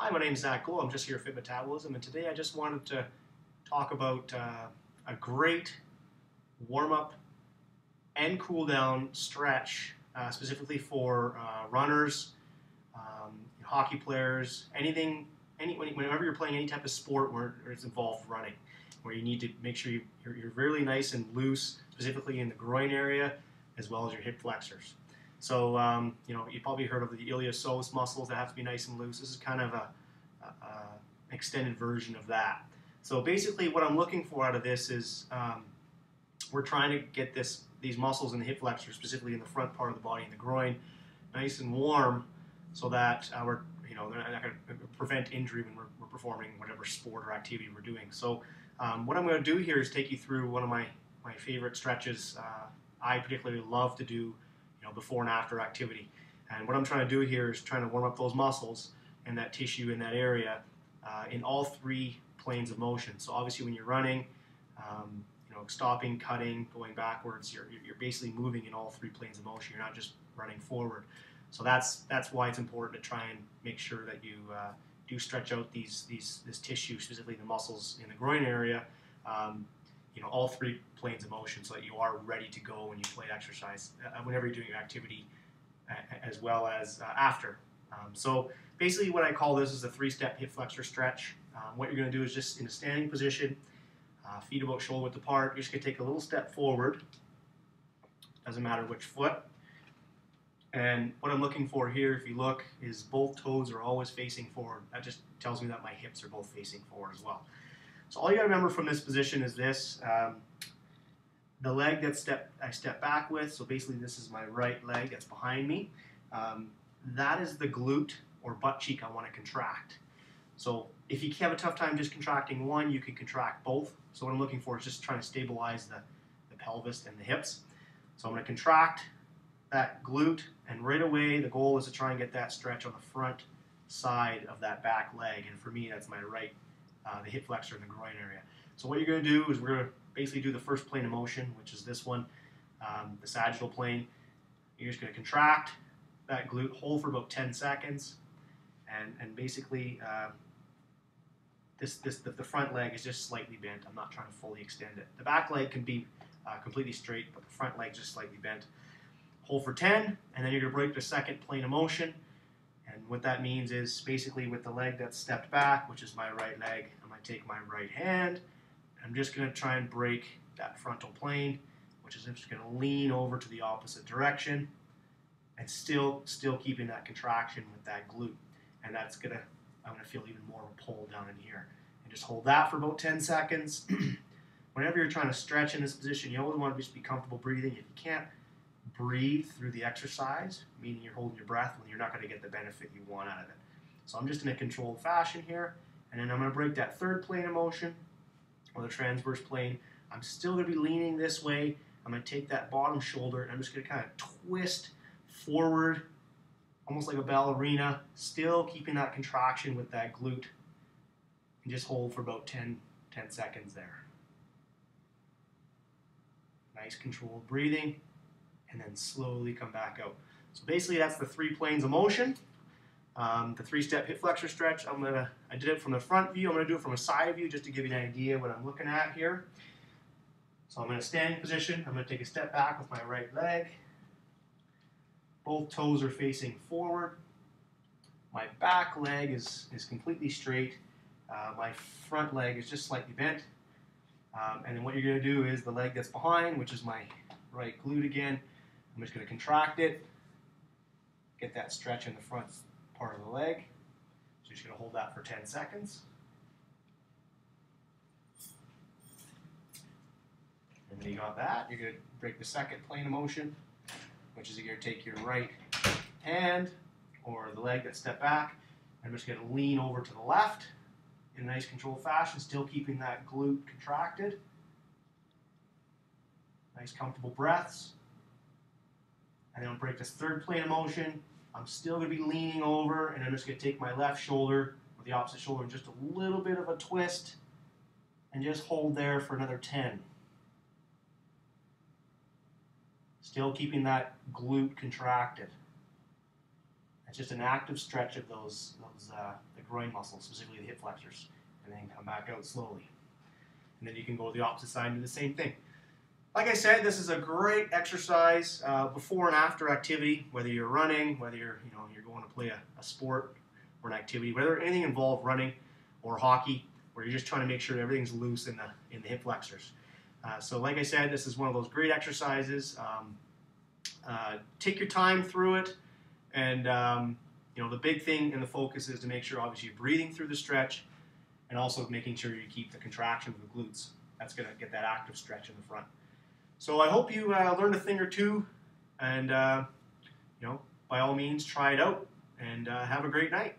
Hi, my name is Zach Gould. I'm just here at FitMetabolism, and today I just wanted to talk about a great warm-up and cool-down stretch, specifically for runners, hockey players, whenever you're playing any type of sport where it's involved running, where you need to make sure you're really nice and loose, specifically in the groin area, as well as your hip flexors. So, you've probably heard of the iliopsoas muscles that have to be nice and loose. This is kind of a extended version of that. So basically what I'm looking for out of this is we're trying to get these muscles in the hip flexors, specifically in the front part of the body, in the groin, nice and warm so that they're not going to prevent injury when we're performing whatever sport or activity we're doing. So what I'm going to do here is take you through one of my favorite stretches I particularly love to do before and after activity. And what I'm trying to do here is trying to warm up those muscles and that tissue in that area in all three planes of motion. So obviously when you're running, stopping, cutting, going backwards, you're basically moving in all three planes of motion. You're not just running forward. So that's why it's important to try and make sure that you do stretch out this tissue, specifically the muscles in the groin area, all three planes of motion, so that you are ready to go when you play exercise, whenever you're doing your activity, as well as after. So basically what I call this is a three-step hip flexor stretch. What you're going to do is just in a standing position, feet about shoulder width apart, you're just going to take a little step forward, doesn't matter which foot. And what I'm looking for here, if you look, is both toes are always facing forward. That just tells me that my hips are both facing forward as well. So all you got to remember from this position is this. The leg that I step back with, so basically this is my right leg that's behind me. That is the glute or butt cheek I want to contract. So if you have a tough time just contracting one, you can contract both. So what I'm looking for is just trying to stabilize the pelvis and the hips. So I'm going to contract that glute, and right away the goal is to try and get that stretch on the front side of that back leg. And for me, that's my right, the hip flexor in the groin area. So what you're going to do is we're going to basically do the first plane of motion, which is this one, the sagittal plane. You're just going to contract that glute, hold for about 10 seconds, and basically the front leg is just slightly bent. I'm not trying to fully extend it. The back leg can be completely straight, but the front leg is just slightly bent. Hold for 10, and then you're going to break the second plane of motion. And what that means is basically with the leg that's stepped back, which is my right leg, I'm going to take my right hand. I'm just going to try and break that frontal plane, which is I'm just going to lean over to the opposite direction and still keeping that contraction with that glute. And I'm going to feel even more of a pull down in here. And just hold that for about 10 seconds. Whenever you're trying to stretch in this position, you always want to just be comfortable breathing. If you can't breathe through the exercise, meaning you're holding your breath, when you're not going to get the benefit you want out of it. So I'm just in a controlled fashion here, and then I'm going to break that third plane of motion, or the transverse plane. I'm still going to be leaning this way. I'm going to take that bottom shoulder, and I'm just going to kind of twist forward, almost like a ballerina, still keeping that contraction with that glute, and just hold for about 10 seconds there. Nice controlled breathing, and then slowly come back out. So basically that's the three planes of motion. The three-step hip flexor stretch, I did it from the front view. I'm going to do it from a side view just to give you an idea what I'm looking at here. So I'm in a standing position. I'm going to take a step back with my right leg. Both toes are facing forward. My back leg is completely straight. My front leg is just slightly bent. And then what you're going to do is the leg that's behind, which is my right glute again, I'm just going to contract it, get that stretch in the front part of the leg. So you're just going to hold that for 10 seconds. And then you got that. You're going to break the second plane of motion, which is you're going to take your right hand or the leg that stepped back. I'm just going to lean over to the left in a nice controlled fashion, still keeping that glute contracted. Nice comfortable breaths. And then I'll break this third plane of motion. I'm still going to be leaning over, and I'm just going to take my left shoulder or the opposite shoulder and just a little bit of a twist and just hold there for another 10. Still keeping that glute contracted. It's just an active stretch of the groin muscles, specifically the hip flexors, and then come back out slowly. And then you can go to the opposite side and do the same thing. Like I said, this is a great exercise before and after activity, whether you're running, whether you're going to play a sport or an activity, whether anything involved running or hockey, where you're just trying to make sure everything's loose in the hip flexors. So like I said, this is one of those great exercises. Take your time through it, and the big thing and the focus is to make sure obviously you're breathing through the stretch, and also making sure you keep the contraction of the glutes. That's going to get that active stretch in the front. So I hope you learned a thing or two, and by all means try it out, and have a great night.